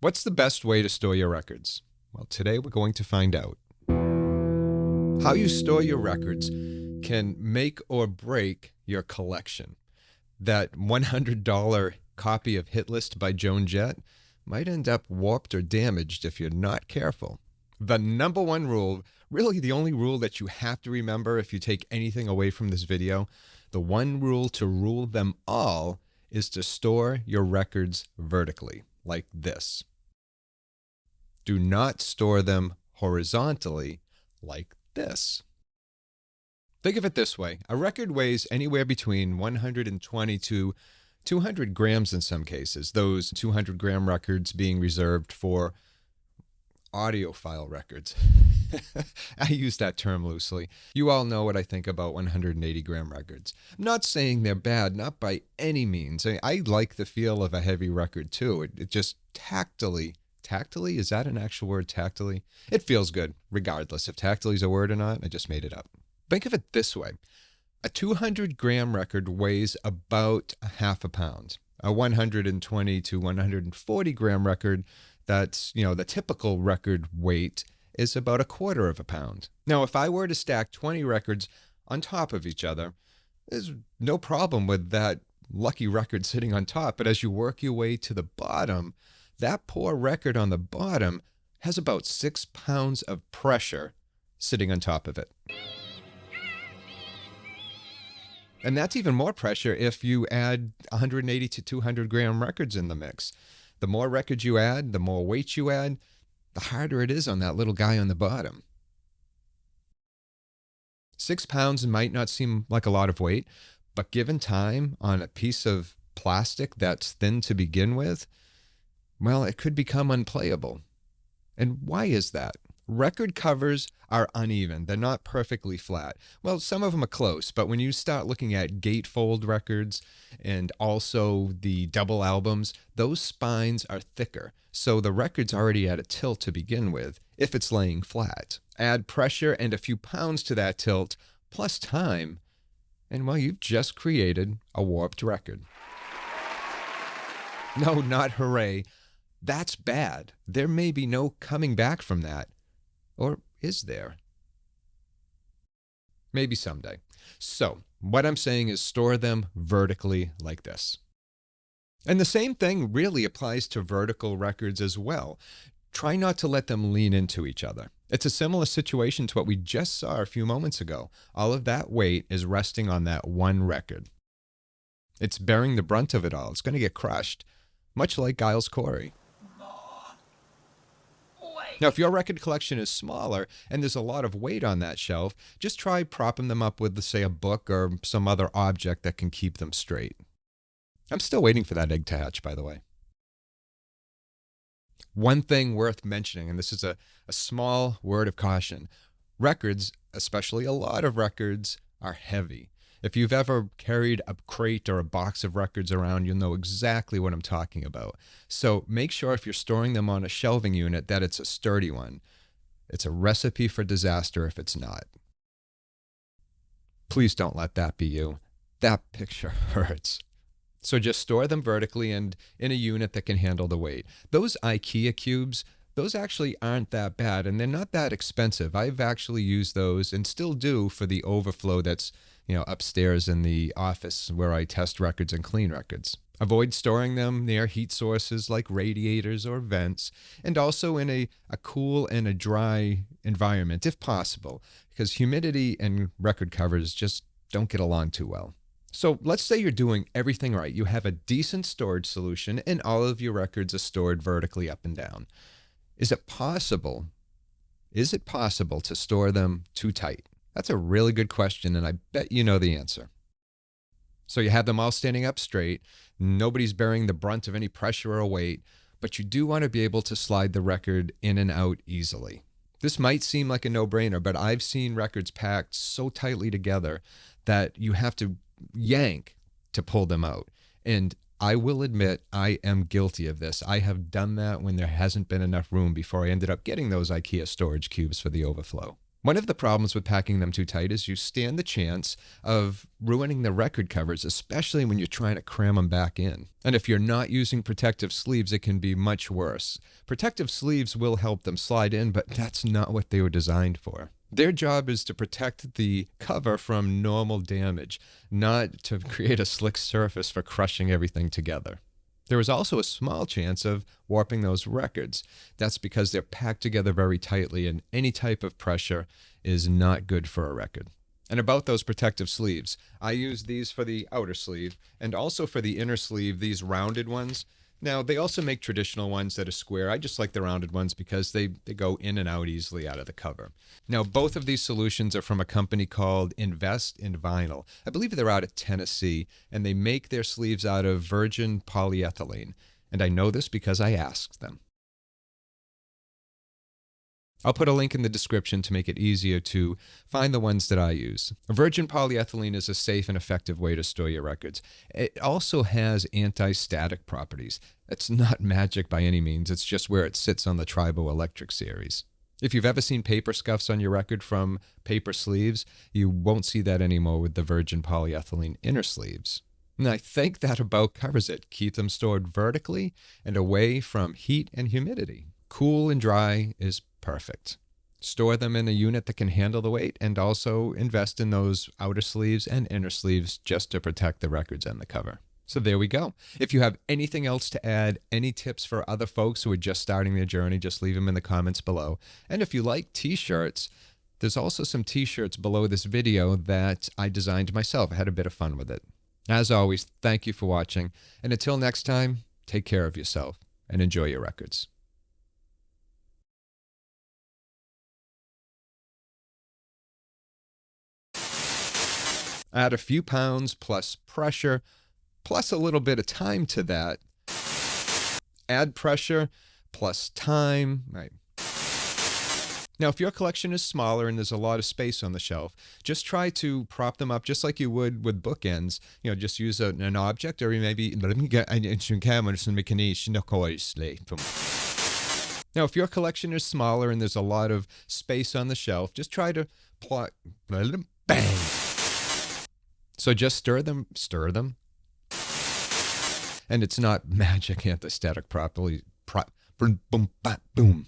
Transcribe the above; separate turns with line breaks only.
What's the best way to store your records? Well, today we're going to find out. How you store your records can make or break your collection. That $100 copy of Hit List by Joan Jett might end up warped or damaged if you're not careful. The number one rule, really the only rule that you have to remember if you take anything away from this video, the one rule to rule them all is to store your records vertically, like this. Do not store them horizontally, like this. Think of it this way. A record weighs anywhere between 120 to 200 grams in some cases, those 200-gram records being reserved for audiophile records. I use that term loosely. You all know what I think about 180-gram records. I'm not saying they're bad, not by any means. I like the feel of a heavy record too. It just tactily, is that an actual word, tactily? It feels good, regardless if tactily is a word or not. I just made it up. Think of it this way. A 200-gram record weighs about a half a pound. A 120 to 140-gram record, that's, the typical record weight is about a quarter of a pound. Now, if I were to stack 20 records on top of each other, there's no problem with that lucky record sitting on top. But as you work your way to the bottom, that poor record on the bottom has about 6 pounds of pressure sitting on top of it. And that's even more pressure if you add 180 to 200-gram records in the mix. The more records you add, the more weight you add, the harder it is on that little guy on the bottom. 6 pounds might not seem like a lot of weight, but given time on a piece of plastic that's thin to begin with, well, it could become unplayable. And why is that? Record covers are uneven. They're not perfectly flat. Well, some of them are close, but when you start looking at gatefold records and also the double albums, those spines are thicker. So the record's already at a tilt to begin with if it's laying flat. Add pressure and a few pounds to that tilt, plus time, and well, you've just created a warped record. No, not hooray. That's bad. There may be no coming back from that. Or is there? Maybe someday. So what I'm saying is store them vertically like this. And the same thing really applies to vertical records as well. Try not to let them lean into each other. It's a similar situation to what we just saw a few moments ago. All of that weight is resting on that one record. It's bearing the brunt of it all. It's going to get crushed, much like Giles Corey. Now, if your record collection is smaller and there's a lot of weight on that shelf, just try propping them up with, say, a book or some other object that can keep them straight. I'm still waiting for that egg to hatch, by the way. One thing worth mentioning, and this is a small word of caution. Records, especially a lot of records, are heavy. If you've ever carried a crate or a box of records around, you'll know exactly what I'm talking about. So make sure if you're storing them on a shelving unit that it's a sturdy one. It's a recipe for disaster if it's not. Please don't let that be you. That picture hurts. So just store them vertically and in a unit that can handle the weight. Those IKEA cubes, those actually aren't that bad, and they're not that expensive. I've actually used those and still do for the overflow that's upstairs in the office where I test records and clean records. Avoid storing them near heat sources like radiators or vents, and also in a cool and a dry environment if possible, because humidity and record covers just don't get along too well. So let's say you're doing everything right. You have a decent storage solution and all of your records are stored vertically up and down. Is it possible to store them too tight? That's a really good question, and I bet you know the answer. So you have them all standing up straight. Nobody's bearing the brunt of any pressure or weight, but you do want to be able to slide the record in and out easily. This might seem like a no-brainer, but I've seen records packed so tightly together that you have to yank to pull them out. And I will admit I am guilty of this. I have done that when there hasn't been enough room before I ended up getting those IKEA storage cubes for the overflow. One of the problems with packing them too tight is you stand the chance of ruining the record covers, especially when you're trying to cram them back in. And if you're not using protective sleeves, it can be much worse. Protective sleeves will help them slide in, but that's not what they were designed for. Their job is to protect the cover from normal damage, not to create a slick surface for crushing everything together. There is also a small chance of warping those records. That's because they're packed together very tightly, and any type of pressure is not good for a record. And about those protective sleeves, I use these for the outer sleeve and also for the inner sleeve, these rounded ones. Now, they also make traditional ones that are square. I just like the rounded ones because they go in and out easily out of the cover. Now, both of these solutions are from a company called Invest in Vinyl. I believe they're out of Tennessee, and they make their sleeves out of virgin polyethylene. And I know this because I asked them. I'll put a link in the description to make it easier to find the ones that I use. Virgin polyethylene is a safe and effective way to store your records. It also has anti-static properties. It's not magic by any means. It's just where it sits on the triboelectric series. If you've ever seen paper scuffs on your record from paper sleeves, you won't see that anymore with the virgin polyethylene inner sleeves. And I think that about covers it. Keep them stored vertically and away from heat and humidity. Cool and dry is perfect. Store them in a unit that can handle the weight, and also invest in those outer sleeves and inner sleeves just to protect the records and the cover. So there we go. If you have anything else to add, any tips for other folks who are just starting their journey, just leave them in the comments below. And if you like t-shirts, there's also some t-shirts below this video that I designed myself. I had a bit of fun with it. As always, thank you for watching. And until next time, take care of yourself and enjoy your records. Add a few pounds plus pressure, plus a little bit of time to that. Add pressure plus time. Right. Now, if your collection is smaller and there's a lot of space on the shelf, just try to prop them up just like you would with bookends. You know, just use an object, or maybe now, if your collection is smaller and there's a lot of space on the shelf, just try to plot. Bang. So just stir them, and it's not magic anti-static properly. Boom, boom, boom.